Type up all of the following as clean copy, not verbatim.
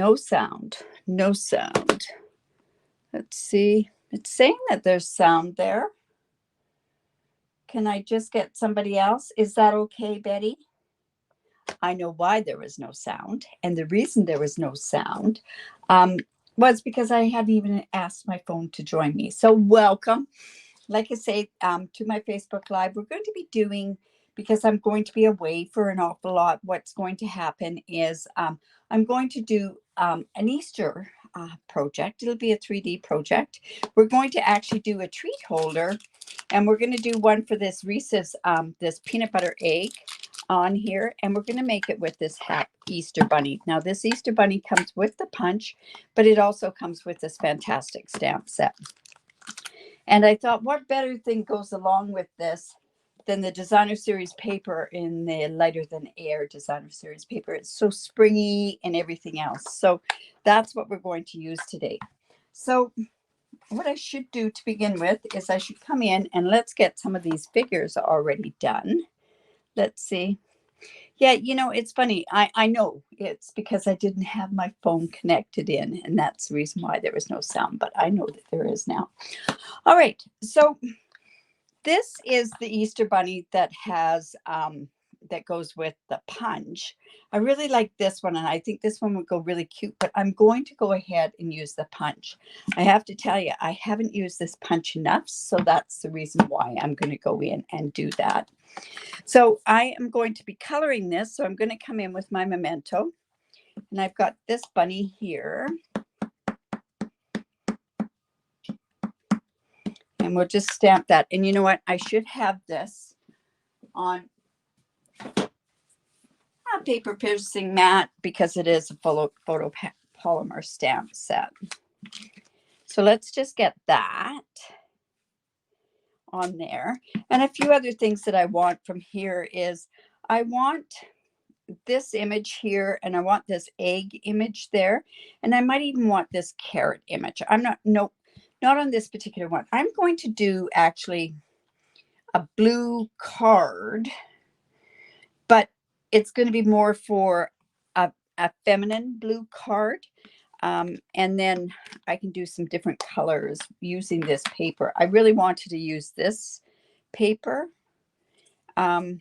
No sound. No sound. Let's see. It's saying that there's sound there. Can I just get somebody else? Is that okay, Betty? I know why there was no sound. And the reason there was no sound was because I hadn't even asked my phone to join me. So welcome. Like I say, to my Facebook Live, we're going to be doing, because I'm going to be away for an awful lot, what's going to happen is I'm going to do an Easter project. It'll be a 3D project. We're going to actually do a treat holder, and we're going to do one for this Reese's, this peanut butter egg on here, and we're going to make it with this Easter bunny. Now, this Easter bunny comes with the punch, but it also comes with this fantastic stamp set. And I thought, what better thing goes along with this than the designer series paper in the lighter than air designer series paper. It's so springy and everything else. So that's what we're going to use today. So what I should do to begin with is I should come in and let's get some of these figures already done. Let's see. Yeah, you know, it's funny. I know it's because I didn't have my phone connected in, and that's the reason why there was no sound, but I know that there is now. All right, so this is the Easter bunny that has that goes with the punch. I really like this one, and I think this one would go really cute, but I'm going to go ahead and use the punch. I have to tell you, I haven't used this punch enough, so that's the reason why I'm going to go in and do that. So I am going to be coloring this, so I'm going to come in with my Memento, and I've got this bunny here. And we'll just stamp that. And you know what? I should have this on a paper piercing mat because it is a photo polymer stamp set. So let's just get that on there. And a few other things that I want from here is I want this image here, and I want this egg image there. And I might even want this carrot image. I'm not on this particular one. I'm going to do actually a blue card, but it's going to be more for a feminine blue card. And then I can do some different colors using this paper. I really wanted to use this paper. I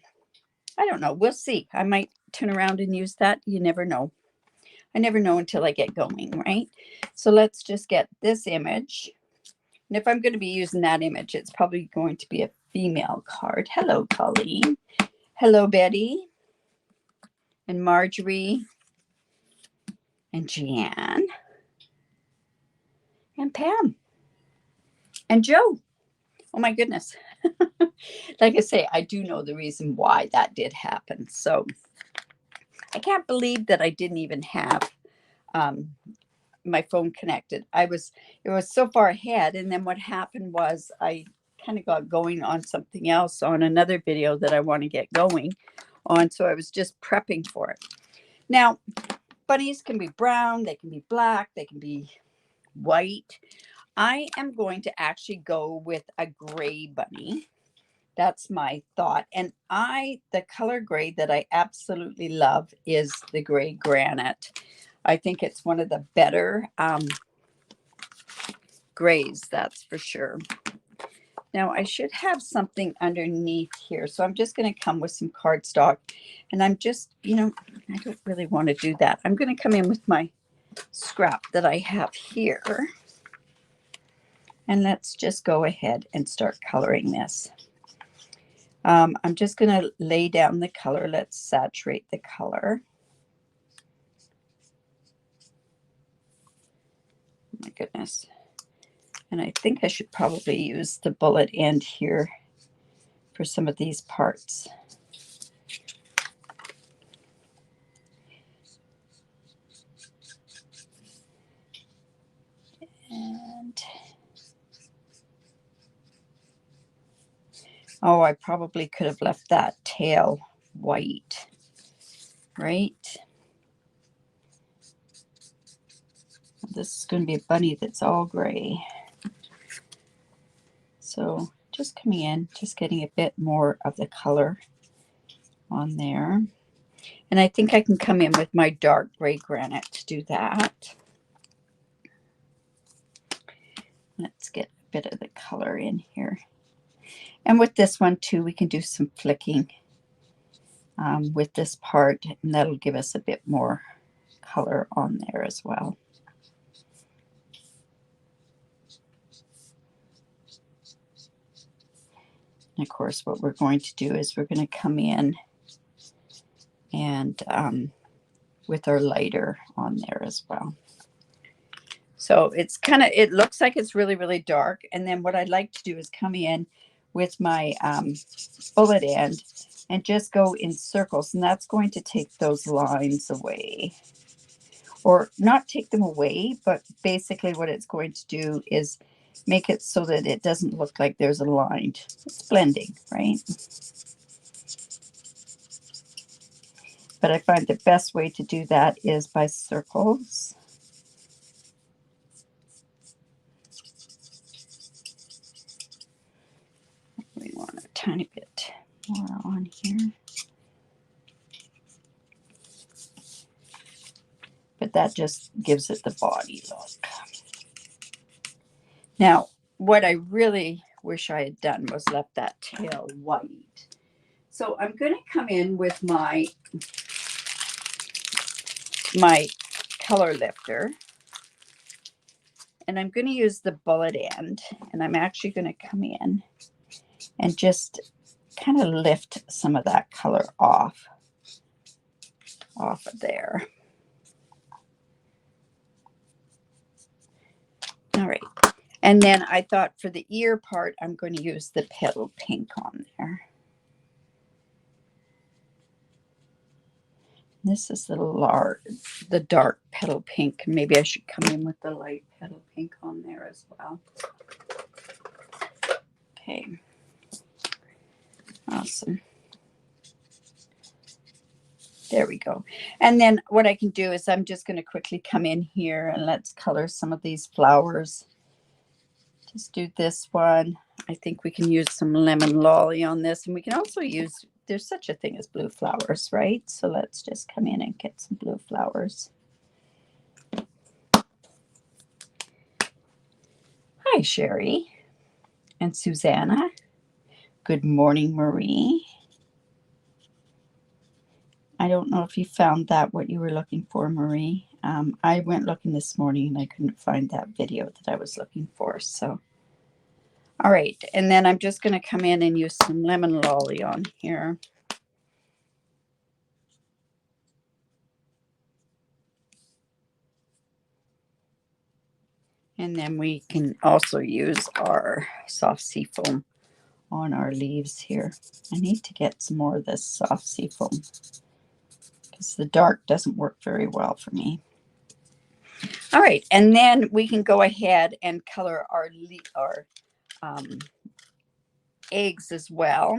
don't know. We'll see. I might turn around and use that. You never know. I never know until I get going, right? So let's just get this image. And if I'm going to be using that image, it's probably going to be a female card. Hello, Colleen. Hello, Betty. And Marjorie. And Jeanne. And Pam. And Joe. Oh, my goodness. Like I say, I do know the reason why that did happen. So I can't believe that I didn't even have my phone connected. It was so far ahead, and then what happened was I kind of got going on something else, on another video that I want to get going on, so I was just prepping for it. Now, bunnies can be brown, they can be black, they can be white. I am going to actually go with a gray bunny. That's my thought. And the color gray that I absolutely love is the gray granite. I think it's one of the better grays, that's for sure. Now I should have something underneath here. So I'm just going to come with some cardstock, and I'm just, I don't really want to do that. I'm going to come in with my scrap that I have here. And let's just go ahead and start coloring this. I'm just going to lay down the color. Let's saturate the color. Oh my goodness. And I think I should probably use the bullet end here for some of these parts. And oh, I probably could have left that tail white, right? This is going to be a bunny that's all gray. So just coming in, just getting a bit more of the color on there. And I think I can come in with my dark gray granite to do that. Let's get a bit of the color in here. And with this one too, we can do some flicking with this part, and that'll give us a bit more color on there as well. And of course, what we're going to do is we're going to come in and with our lighter on there as well. So it's kind of, it looks like it's really, really dark. And then what I'd like to do is come in with my bullet end and just go in circles. And that's going to take those lines away. Or not take them away, but basically what it's going to do is make it so that it doesn't look like there's a line. It's blending, right? But I find the best way to do that is by circles. We want a tiny bit more on here. But that just gives it the body look. Now, what I really wish I had done was left that tail white. So I'm going to come in with my color lifter, and I'm going to use the bullet end, and I'm actually going to come in and just kind of lift some of that color off of there. All right. And then I thought for the ear part, I'm going to use the petal pink on there. This is the dark petal pink. Maybe I should come in with the light petal pink on there as well. Okay. Awesome. There we go. And then what I can do is I'm just going to quickly come in here and let's color some of these flowers. Just do this one. I think we can use some lemon lolly on this, and we can also use, there's such a thing as blue flowers, right? So let's just come in and get some blue flowers. Hi, Sherry and Susanna. Good morning, Marie. I don't know if you found that what you were looking for, Marie. I went looking this morning and I couldn't find that video that I was looking for. So, all right. And then I'm just going to come in and use some lemon lolly on here. And then we can also use our soft sea foam on our leaves here. I need to get some more of this soft sea foam because the dark doesn't work very well for me. All right, and then we can go ahead and color our eggs as well.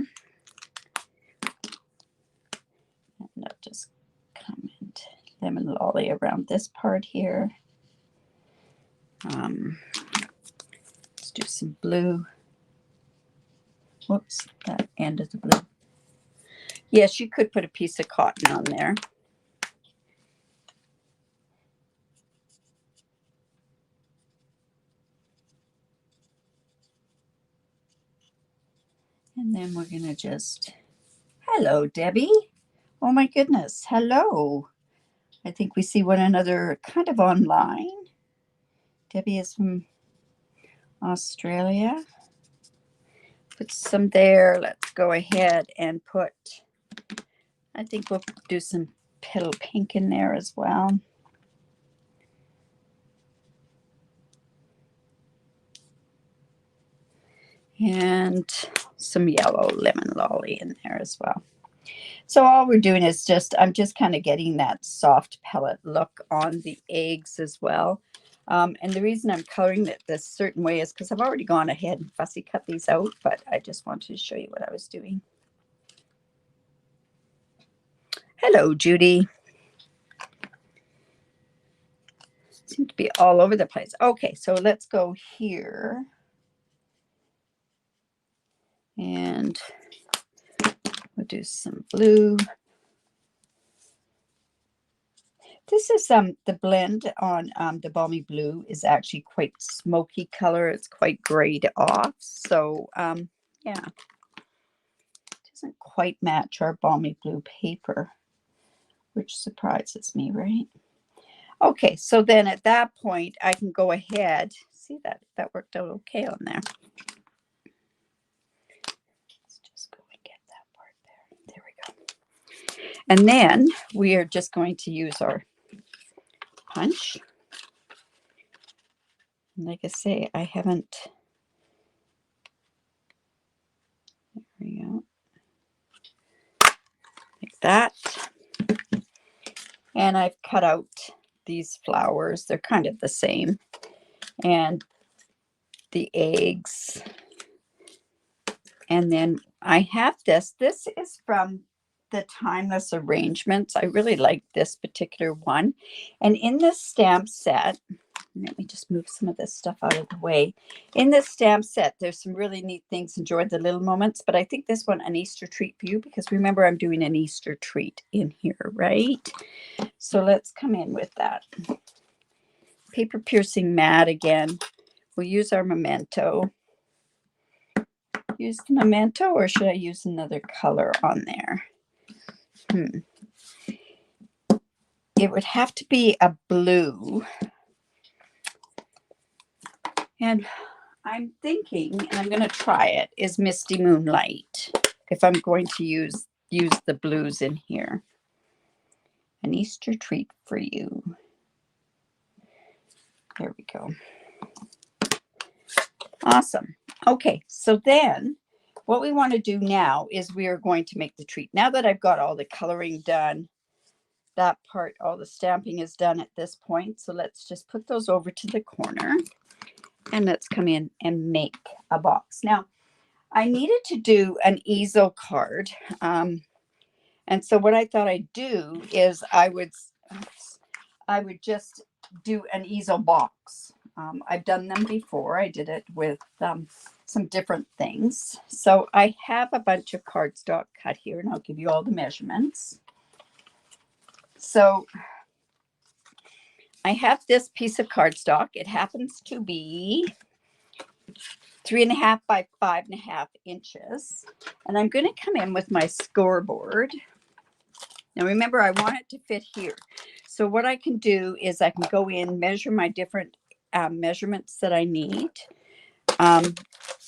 And I'll just comment lemon lolly around this part here. Let's do some blue. Whoops, that end of the blue. Yes, you could put a piece of cotton on there. And then we're going to just, hello, Debbie. Oh my goodness, hello. I think we see one another kind of online. Debbie is from Australia. Put some there. Let's go ahead and put, I think we'll do some petal pink in there as well. And some yellow lemon lolly in there as well. So all we're doing is I'm just kind of getting that soft pellet look on the eggs as well. And the reason I'm coloring it this certain way is because I've already gone ahead and fussy cut these out, but I just wanted to show you what I was doing. Hello, Judy. Seem to be all over the place. Okay, so let's go here. And we'll do some blue. This is the blend on the Balmy Blue is actually quite smoky color. It's quite grayed off. So yeah, it doesn't quite match our Balmy Blue paper, which surprises me, right? Okay, so then at that point, I can go ahead. See that worked out okay on there. Let's just go and get that part there. There we go. And then we are just going to use our punch. And like I say, I haven't. There we go. Like that. And I've cut out these flowers. They're kind of the same. And the eggs. And then I have this. This is from the Timeless Arrangements. I really like this particular one. And in this stamp set, let me just move some of this stuff out of the way. In this stamp set, there's some really neat things. Enjoy the little moments. But I think this one, an Easter treat for you, because remember, I'm doing an Easter treat in here, right? So let's come in with that. Paper piercing mat again. We'll use our memento. Use the memento, or should I use another color on there? It would have to be a blue. And I'm thinking, and I'm going to try it, is Misty Moonlight. If I'm going to use the blues in here. An Easter treat for you. There we go. Awesome. Okay, so then what we want to do now is we are going to make the treat. Now that I've got all the coloring done, that part, all the stamping is done at this point. So let's just put those over to the corner and let's come in and make a box. Now, I needed to do an easel card. And so what I thought I'd do is I would just do an easel box. I've done them before. I did it with some different things. So I have a bunch of cardstock cut here, and I'll give you all the measurements. So I have this piece of cardstock. It happens to be 3.5 by 5.5 inches. And I'm going to come in with my scoreboard. Now remember, I want it to fit here. So what I can do is I can go in, measure my different measurements that I need.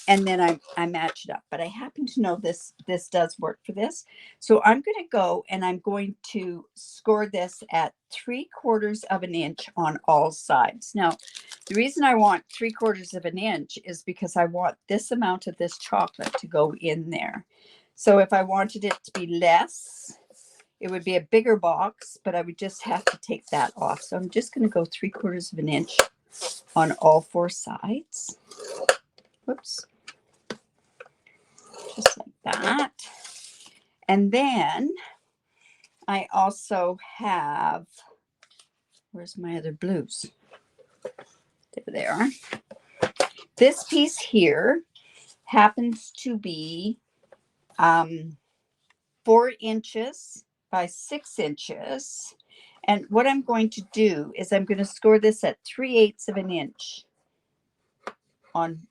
And then I match it up. But I happen to know this does work for this. So I'm going to go and I'm going to score this at 3/4 of an inch on all sides. Now, the reason I want 3/4 of an inch is because I want this amount of this chocolate to go in there. So if I wanted it to be less, it would be a bigger box, but I would just have to take that off. So I'm just going to go 3/4 of an inch on all 4 sides. Whoops. Just like that. And then I also have, where's my other blues? There they are. This piece here happens to be 4 inches by 6 inches. And what I'm going to do is I'm going to score this at 3/8 of an inch on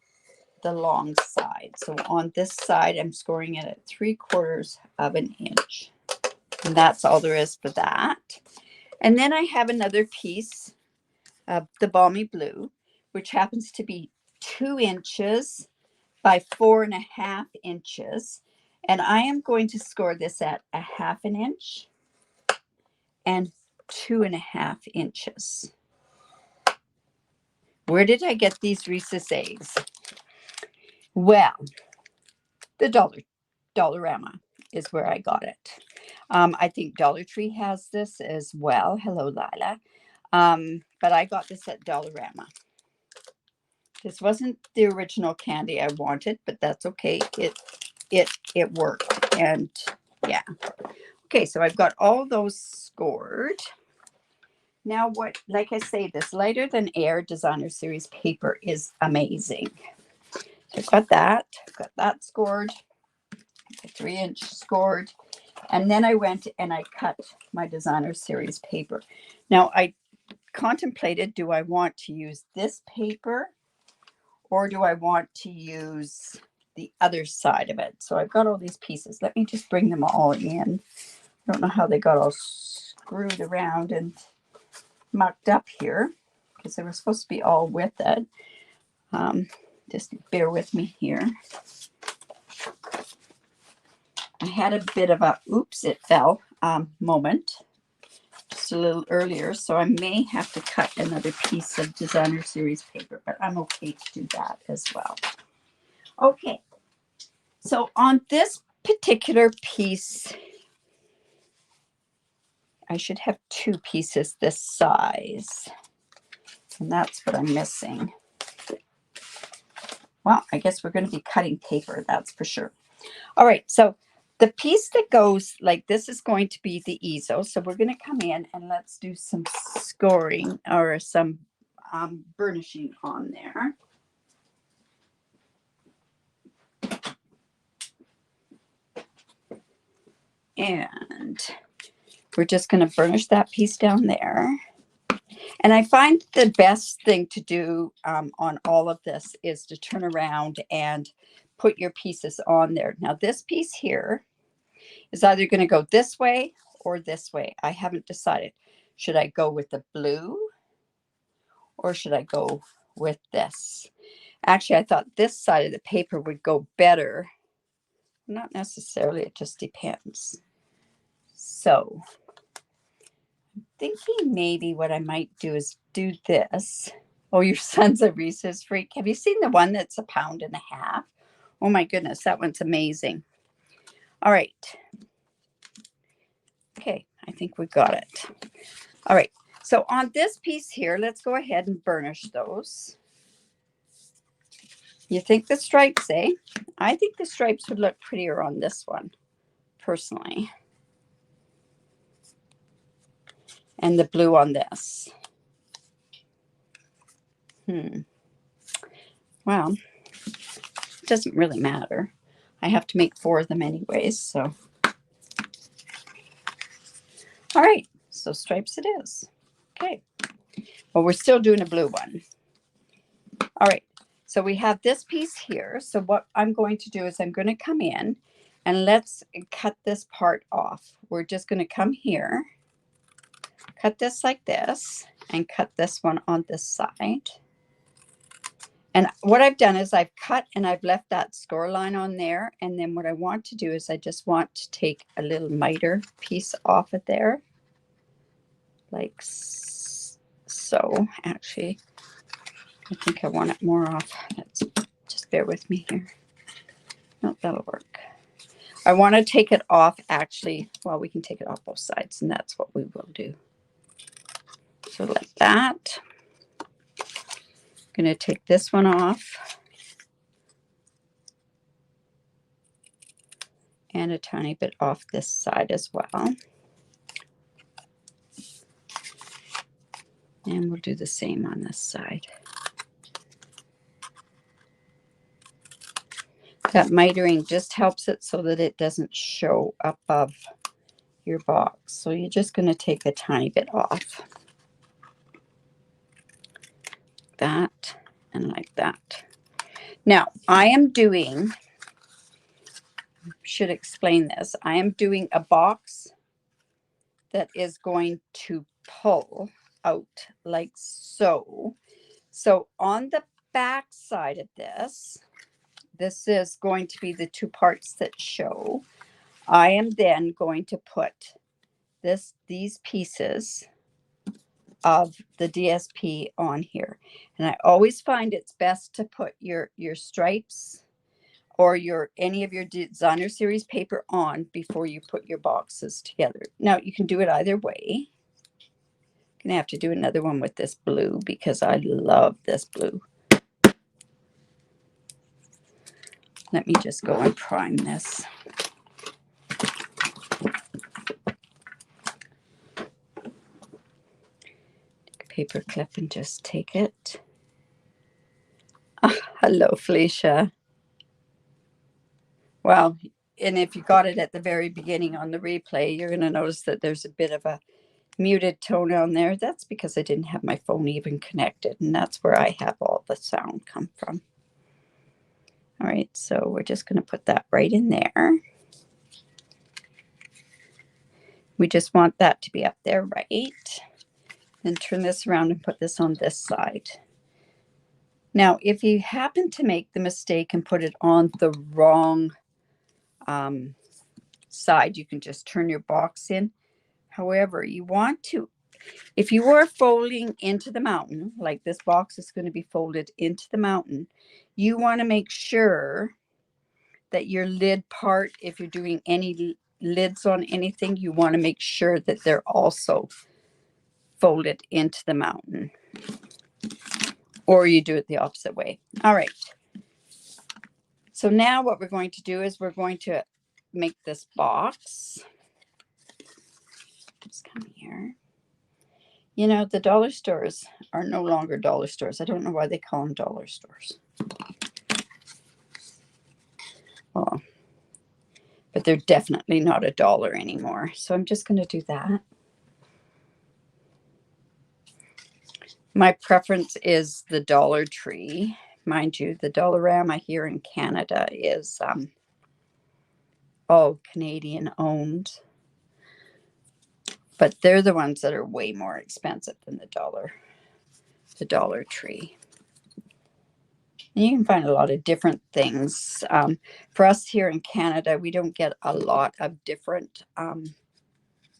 the long side. So on this side, I'm scoring it at 3/4 of an inch. And that's all there is for that. And then I have another piece of the Balmy Blue, which happens to be 2 inches by 4.5 inches. And I am going to score this at 1/2 inch and 2.5 inches. Where did I get these Reese's eggs? Well, the Dollarama is where I got it. I think Dollar Tree has this as well. Hello, Lila. But I got this at Dollarama. This wasn't the original candy I wanted, but that's okay. It worked. And yeah. Okay, so I've got all those scored. Now what, like I say, this Lighter Than Air Designer Series paper is amazing. So I've got that scored. 3 inch scored. And then I went and I cut my designer series paper. Now I contemplated, do I want to use this paper or do I want to use the other side of it? So I've got all these pieces. Let me just bring them all in. I don't know how they got all screwed around and mucked up here because they were supposed to be all with it. Just bear with me here. I had a bit of a oops, it fell moment just a little earlier, so I may have to cut another piece of designer series paper, but I'm okay to do that as well. Okay, so on this particular piece, I should have two pieces this size, and that's what I'm missing. Well, I guess we're going to be cutting paper, that's for sure. All right, so the piece that goes like this is going to be the easel. So we're going to come in and let's do some scoring or some burnishing on there. And we're just going to burnish that piece down there. And I find the best thing to do on all of this is to turn around and put your pieces on there. Now this piece here is either going to go this way or this way. I haven't decided. Should I go with the blue or should I go with this? Actually, I thought this side of the paper would go better. Not necessarily, it just depends. So I'm thinking maybe what I might do is do this. Oh, your son's a Reese's freak. Have you seen the one that's £1.50 pound? Oh my goodness, that one's amazing. All right. Okay, I think we got it. All right, so on this piece here, let's go ahead and burnish those. You think the stripes, eh? I think the stripes would look prettier on this one, personally. And the blue on this. Well, it doesn't really matter. I have to make 4 of them anyways, so. All right, so stripes it is. Okay. Well, we're still doing a blue one. All right, so we have this piece here. So what I'm going to do is I'm going to come in and let's cut this part off. We're just going to come here, cut this like this, and cut this one on this side. And what I've done is I've cut and I've left that score line on there. And then what I want to do is I just want to take a little miter piece off of there. Like so. Actually, I think I want it more off. Let's just bear with me here. No, that'll work. I want to take it off actually. Well, we can take it off both sides and that's what we will do. So like that. I'm going to take this one off. And a tiny bit off this side as well. And we'll do the same on this side. That mitering just helps it so that it doesn't show above your box. So you're just going to take a tiny bit off. That and like that. Now, I am doing, should explain this, I am doing a box that is going to pull out like so. So on the back side of this, this is going to be the 2 parts that show. I am then going to put these pieces of the DSP on here. And I always find it's best to put your stripes or any of your designer series paper on before you put your boxes together. Now you can do it either way. I'm gonna have to do another one with this blue because I love this blue. Let me just go and prime this. Take a paper clip and just take it. Oh, hello, Felicia. Well, and if you got it at the very beginning on the replay, you're going to notice that there's a bit of a muted tone on there. That's because I didn't have my phone even connected, and that's where I have all the sound come from. All right, so we're just going to put that right in there. We just want that to be up there, right? Then turn this around and put this on this side. Now, if you happen to make the mistake and put it on the wrong side, you can just turn your box in. However, you want to, if you are folding into the mountain, like this box is going to be folded into the mountain, you want to make sure that your lid part, if you're doing any lids on anything, you want to make sure that they're also folded into the mountain. Or you do it the opposite way. All right. So now what we're going to do is we're going to make this box. Just come here. You know, the dollar stores are no longer dollar stores. I don't know why they call them dollar stores. Well, but they're definitely not $1 anymore. So I'm just going to do that. My preference is the Dollar Tree. Mind you, the Dollarama here in Canada is all Canadian owned. But they're the ones that are way more expensive than the Dollar Tree. And you can find a lot of different things. For us here in Canada, we don't get a lot of different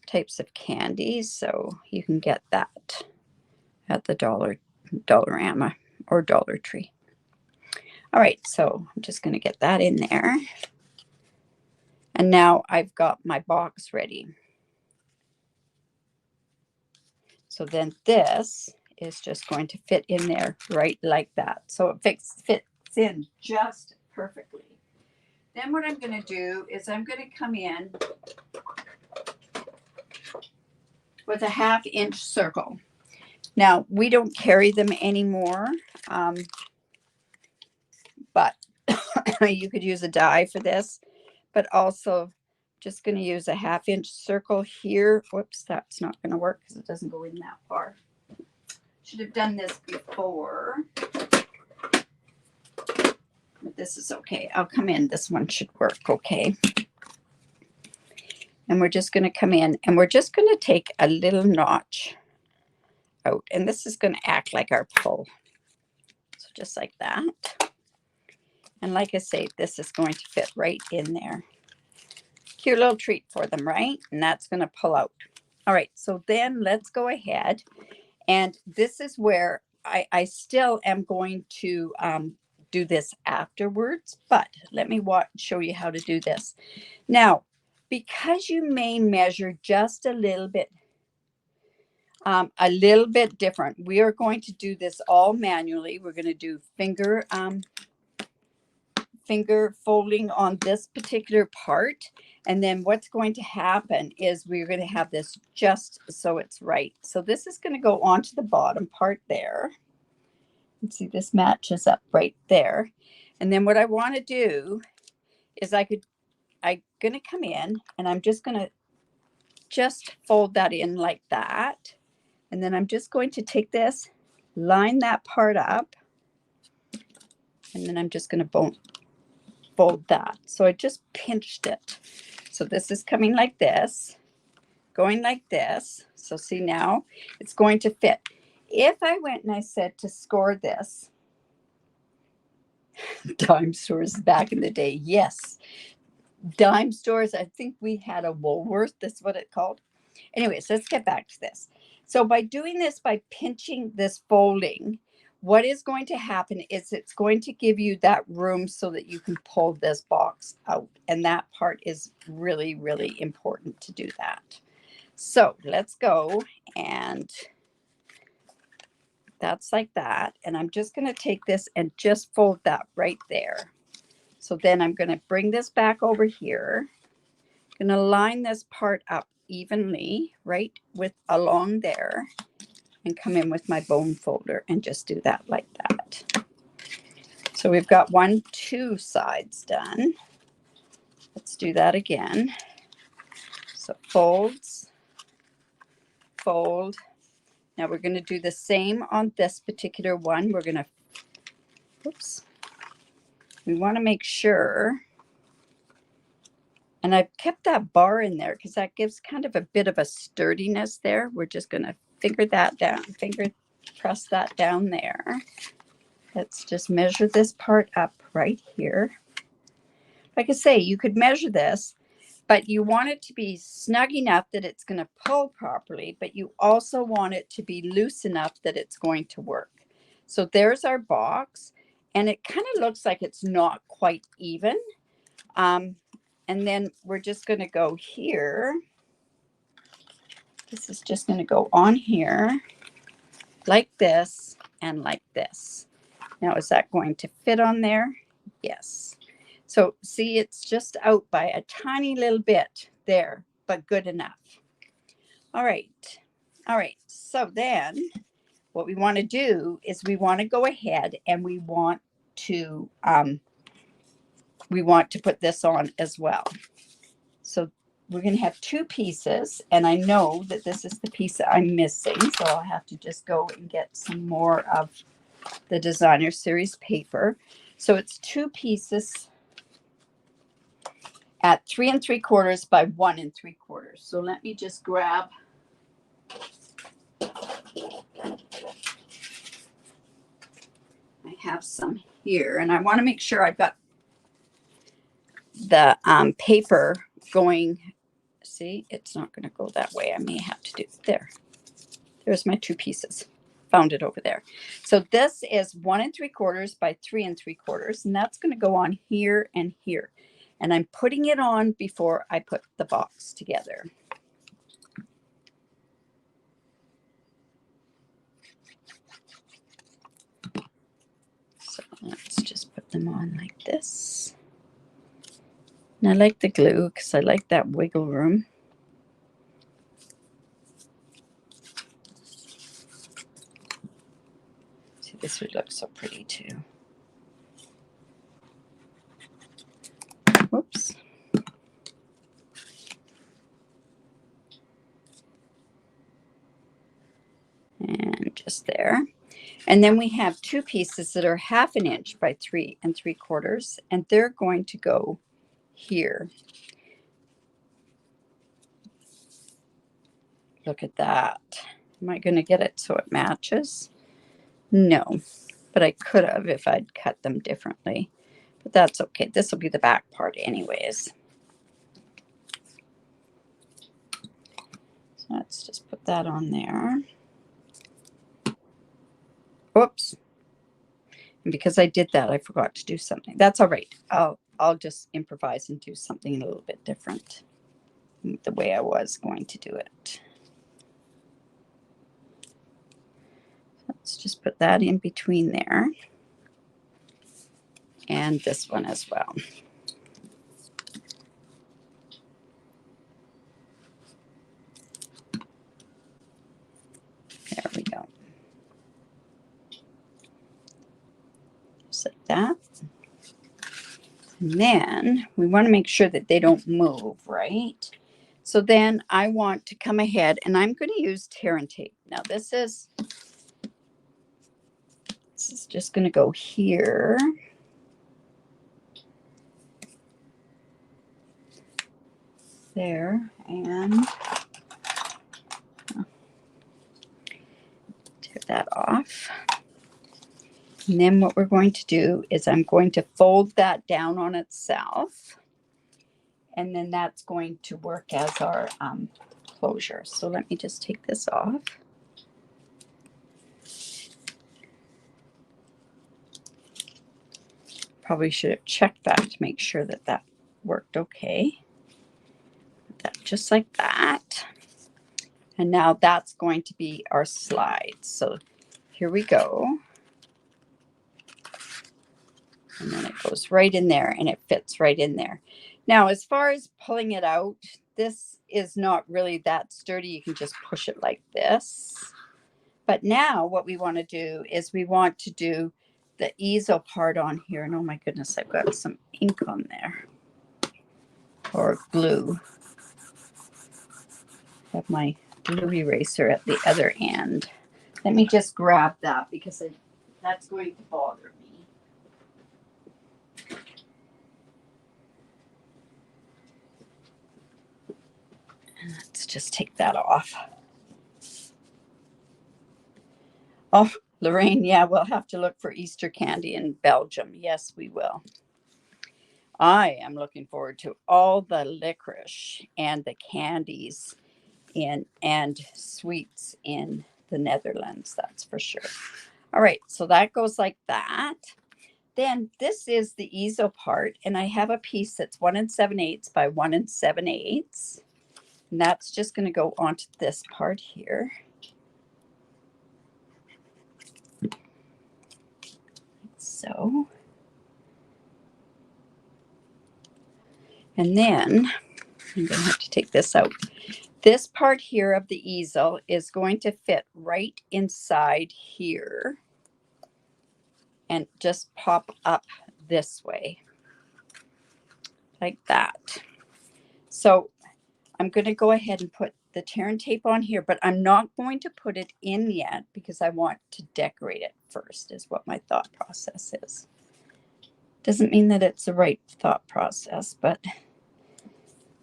types of candy. So you can get that at the Dollarama or Dollar Tree. All right, so I'm just going to get that in there. And now I've got my box ready. So then this is just going to fit in there right like that. So it fits in just perfectly. Then what I'm going to do is I'm going to come in with a 1/2 inch circle. Now, we don't carry them anymore, but you could use a die for this, but also just going to use a 1/2 inch circle here. Whoops, that's not going to work because it doesn't go in that far. Should have done this before. But this is okay. I'll come in. This one should work okay. And we're just going to come in and we're just going to take a little notch out. And this is going to act like our pull. So just like that. And like I say, this is going to fit right in there. Cute little treat for them, right? And that's going to pull out. All right, so then let's go ahead. And this is where I still am going to do this afterwards, but let me show you how to do this. Now, because you may measure just a little bit different, we are going to do this all manually. We're going to do finger folding on this particular part. And then what's going to happen is we're going to have this just so it's right. So this is going to go onto the bottom part there. You see this matches up right there. And then what I want to do is I'm going to come in and I'm just going to fold that in like that. And then I'm just going to take this, line that part up. And then I'm just going to fold that. So I just pinched it. So this is coming like this, going like this. So see now it's going to fit. If I went and I said to score this, dime stores back in the day, yes, dime stores. I think we had a Woolworth. That's what it's called. Anyways, let's get back to this. So by doing this, by pinching this folding, what is going to happen is it's going to give you that room so that you can pull this box out. And that part is really, really important to do that. So let's go. And that's like that. And I'm just going to take this and just fold that right there. So then I'm going to bring this back over here. I'm going to line this part up evenly right along there. And come in with my bone folder and just do that like that. So we've got 2 sides done. Let's do that again. So folds, fold. Now we're going to do the same on this particular one. We're going to, oops, we want to make sure, and I've kept that bar in there because that gives kind of a bit of a sturdiness there. We're just going to finger that down, press that down there. Let's just measure this part up right here. Like I say, you could measure this, but you want it to be snug enough that it's going to pull properly, but you also want it to be loose enough that it's going to work. So there's our box, and it kind of looks like it's not quite even. And then we're just going to go here. This is just going to go on here like this and like this. Now, is that going to fit on there? Yes. So see, it's just out by a tiny little bit there, but good enough. All right. All right. So then what we want to do is we want to go ahead and we want to put this on as well. So we're going to have two pieces, and I know that this is the piece that I'm missing, so I'll have to just go and get some more of the designer series paper. So it's two pieces at 3 3/4 by 1 3/4. So let me just grab I have some here, and I want to make sure I've got the paper going. See, it's not going to go that way. I may have to do it there. There's my two pieces. Found it over there. So this is 1 3/4 by 3 3/4, and that's going to go on here and here. And I'm putting it on before I put the box together. So let's just put them on like this. And I like the glue because I like that wiggle room. See, this would look so pretty too. Whoops. And just there. And then we have two pieces that are 1/2 inch by 3 3/4, and they're going to go here. Look at that. Am I going to get it so it matches? No, but I could have if I'd cut them differently. But that's okay. This will be the back part anyways. So let's just put that on there. Oops. And because I did that, I forgot to do something. That's all right. I'll just improvise and do something a little bit different the way I was going to do it. Let's just put that in between there. And this one as well. There we go. Just like that. And then we want to make sure that they don't move, right? So then I want to come ahead and I'm going to use tear and tape. Now this is just going to go here. There, and tear that off. And then what we're going to do is I'm going to fold that down on itself. And then that's going to work as our closure. So let me just take this off. Probably should have checked that to make sure that that worked okay. Put that just like that. And now that's going to be our slide. So here we go. And then it goes right in there and it fits right in there. Now, as far as pulling it out, this is not really that sturdy. You can just push it like this. But now what we want to do is we want to do the easel part on here. And oh my goodness, I've got some ink on there. or glue. I have my glue eraser at the other end. Let me just grab that because that's going to bother me. And let's just take that off. Oh, Lorraine, yeah, we'll have to look for Easter candy in Belgium. Yes, we will. I am looking forward to all the licorice and the candies and sweets in the Netherlands, that's for sure. All right, so that goes like that. Then this is the easel part, and I have a piece that's 1 7/8 by 1 7/8. And that's just going to go onto this part here. Like so. And then I'm going to have to take this out. This part here of the easel is going to fit right inside here and just pop up this way like that. So I'm going to go ahead and put the tear and tape on here, but I'm not going to put it in yet because I want to decorate it first, is what my thought process is. Doesn't mean that it's the right thought process, but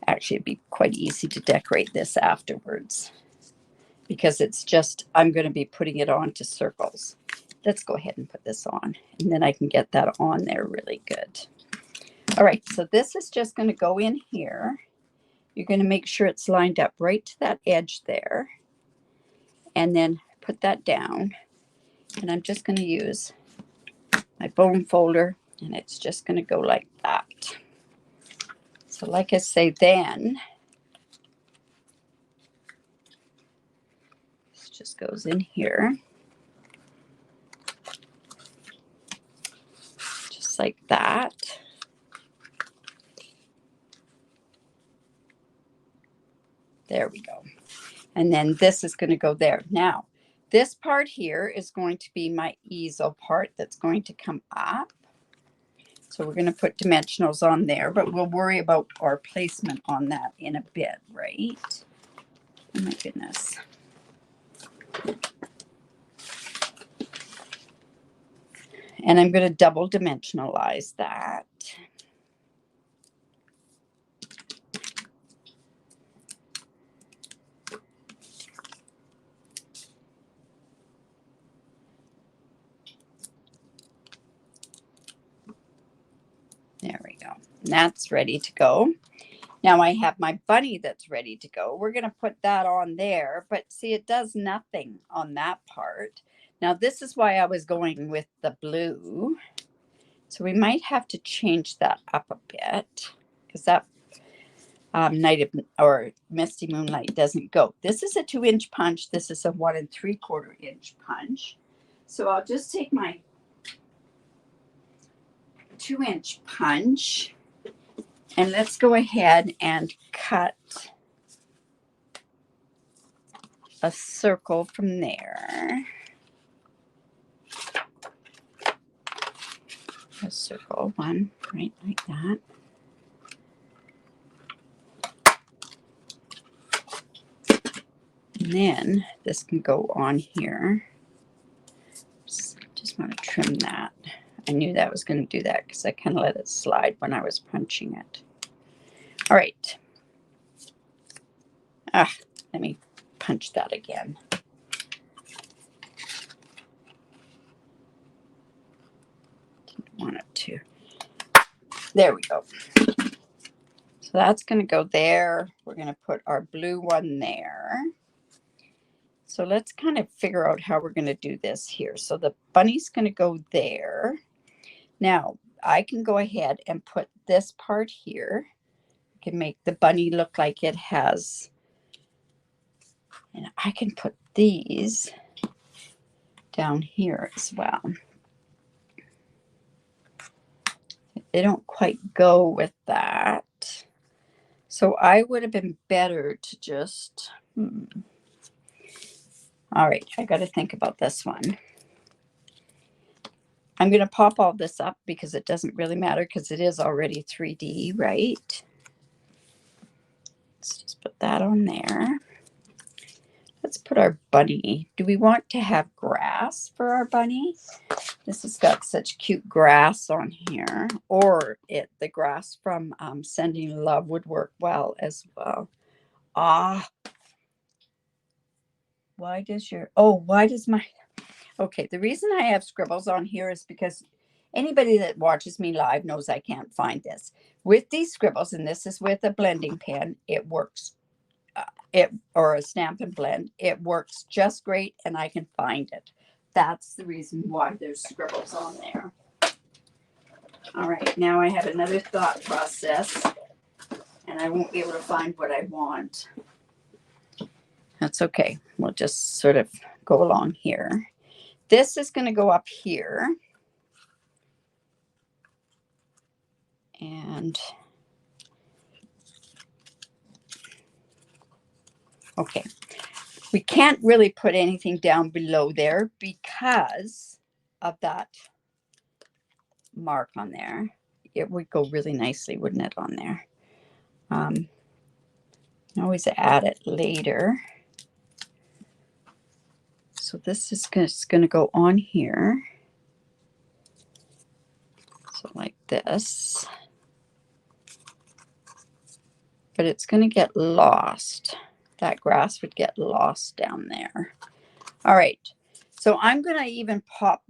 actually it'd be quite easy to decorate this afterwards because it's just, I'm going to be putting it onto circles. Let's go ahead and put this on, and then I can get that on there really good. All right, so this is just going to go in here. You're going to make sure it's lined up right to that edge there, and then put that down. And I'm just going to use my bone folder, and it's just going to go like that. So like I say, then this just goes in here. Just like that. There we go. And then this is going to go there. Now, this part here is going to be my easel part that's going to come up. So we're going to put dimensionals on there, but we'll worry about our placement on that in a bit, right? Oh my goodness. And I'm going to double dimensionalize that. There we go. And that's ready to go. Now I have my bunny that's ready to go. We're going to put that on there, but see, it does nothing on that part. Now this is why I was going with the blue. So we might have to change that up a bit because that night of, or misty moonlight doesn't go. This is a 2-inch punch. This is a 1 3/4 inch punch. So I'll just take my 2-inch punch and let's go ahead and cut a circle from there. A circle, one right like that. And then this can go on here. Just want to trim that. I knew that was going to do that because I kind of let it slide when I was punching it. All right. Let me punch that again. Didn't want it to. There we go. So that's going to go there. We're going to put our blue one there. So let's kind of figure out how we're going to do this here. So the bunny's going to go there. Now, I can go ahead and put this part here. I can make the bunny look like it has, and I can put these down here as well. They don't quite go with that. So I would have been better to just, All right, I got to think about this one. I'm going to pop all this up because it doesn't really matter because it is already 3D, right? Let's just put that on there. Let's put our bunny. Do we want to have grass for our bunny? This has got such cute grass on here. Or the grass from Sending Love would work well as well. Why does my... Okay, the reason I have scribbles on here is because anybody that watches me live knows I can't find this. With these scribbles, and this is with a blending pen, it works. Or a Stampin' Blend, it works just great, and I can find it. That's the reason why there's scribbles on there. All right, now I have another thought process, and I won't be able to find what I want. That's okay. We'll just sort of go along here. This is going to go up here. And okay, we can't really put anything down below there because of that mark on there. It would go really nicely, wouldn't it, on there? Always add it later. So this is going to go on here. So like this. But it's going to get lost. That grass would get lost down there. All right. So I'm going to even pop.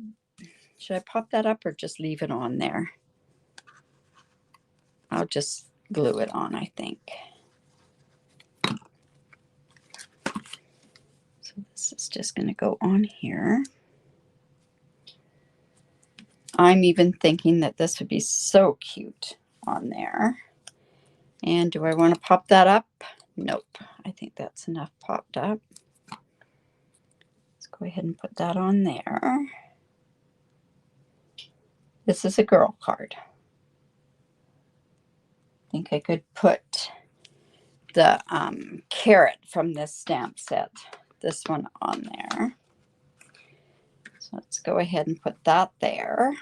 Should I pop that up or just leave it on there? I'll just glue it on, I think. So this is just going to go on here. I'm even thinking that this would be so cute on there. And do I want to pop that up? Nope. I think that's enough popped up. Let's go ahead and put that on there. This is a girl card. I think I could put the carrot from this stamp set, this one on there. So let's go ahead and put that there.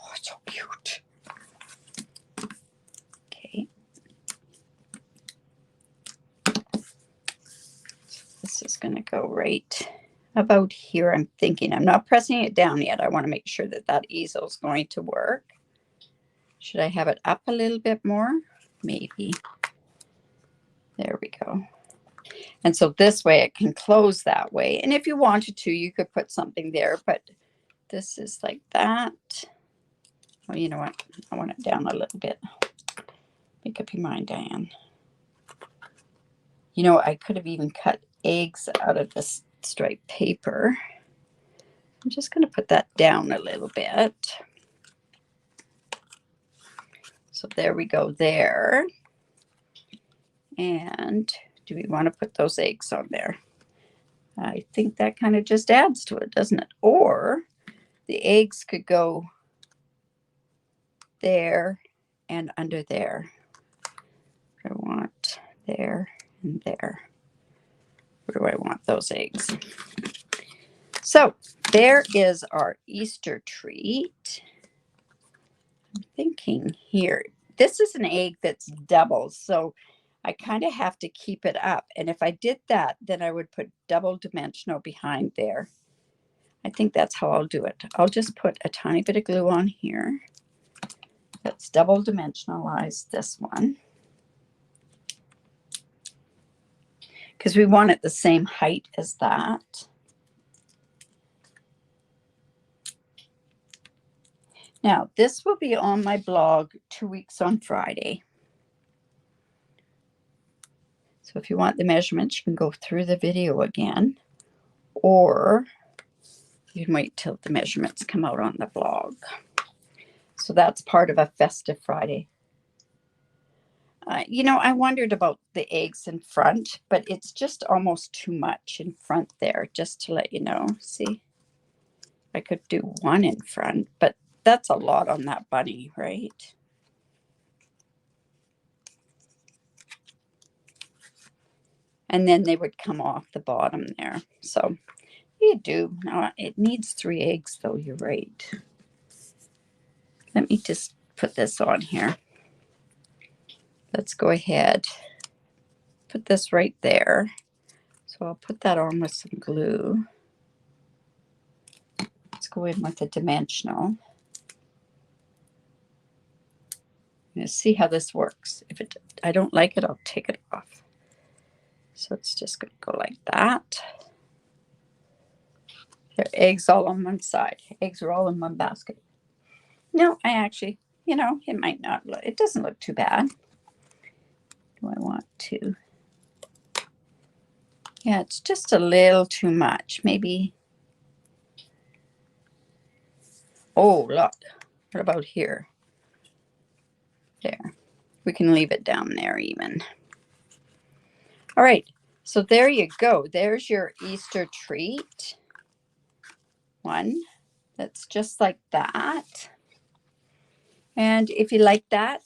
Oh, it's so cute. Okay. This is going to go right about here. I'm thinking. I'm not pressing it down yet. I want to make sure that that easel is going to work. Should I have it up a little bit more? Maybe. There we go. And so this way it can close that way. And if you wanted to, you could put something there, but this is like that. Well, you know what? I want it down a little bit. Make up your mind, Diane. You know, I could have even cut eggs out of this striped paper. I'm just going to put that down a little bit. So there we go there. And do we want to put those eggs on there? I think that kind of just adds to it, doesn't it? Or the eggs could go there and under there. I want there and there. Where do I want those eggs? So there is our Easter treat. I'm thinking here, this is an egg that's double, so I kind of have to keep it up. And if I did that, then I would put double dimensional behind there. I think that's how I'll do it. I'll just put a tiny bit of glue on here. Let's double dimensionalize this one. Because we want it the same height as that. Now, this will be on my blog 2 weeks on Friday. So if you want the measurements, you can go through the video again. Or you can wait till the measurements come out on the blog. So that's part of a festive Friday. You know, I wondered about the eggs in front, but it's just almost too much in front there, just to let you know. See, I could do one in front, but that's a lot on that bunny, right? And then they would come off the bottom there. So you do. Now, it needs 3 eggs, though. You're right. Let me just put this on here. Let's go ahead. put this right there. So I'll put that on with some glue. Let's go in with a dimensional. I'm going to see how this works. If I don't like it, I'll take it off. So it's just going to go like that. There are eggs all on one side. Eggs are all in one basket. No, I actually, you know, it might not look, it doesn't look too bad. Do I want to? Yeah, it's just a little too much. Maybe. Oh, look. What about here? There. We can leave it down there even. All right. So there you go. There's your Easter treat. One that's just like that. And if you like that,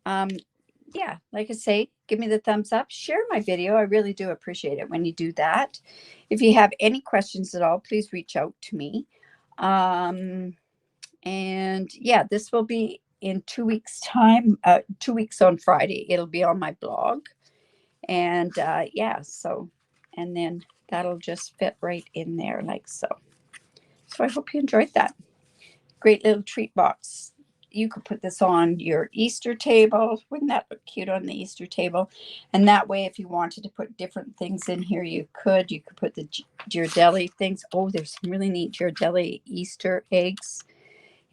yeah, like I say, give me the thumbs up. Share my video. I really do appreciate it when you do that. If you have any questions at all, please reach out to me. And yeah, this will be in 2 weeks' time, 2 weeks on Friday. It'll be on my blog. And yeah, so, and then that'll just fit right in there like so. So I hope you enjoyed that. Great little treat box. You could put this on your Easter table. Wouldn't that look cute on the Easter table? And that way, if you wanted to put different things in here, you could. You could put the Ghirardelli things. Oh, there's some really neat Ghirardelli Easter eggs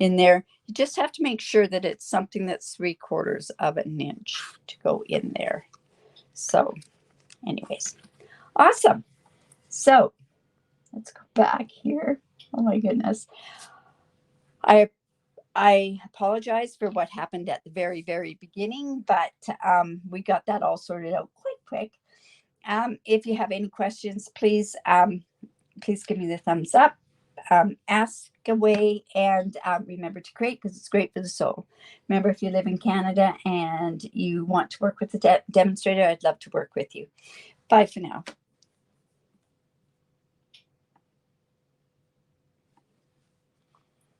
in there. You just have to make sure that it's something that's 3/4 of an inch to go in there. So anyways, awesome. So let's go back here. Oh my goodness. I apologize for what happened at the very, very beginning, but we got that all sorted out quite quick. If you have any questions, please give me the thumbs up. Ask away, and remember to create, because it's great for the soul. Remember, if you live in Canada and you want to work with the demonstrator, I'd love to work with you. Bye for now.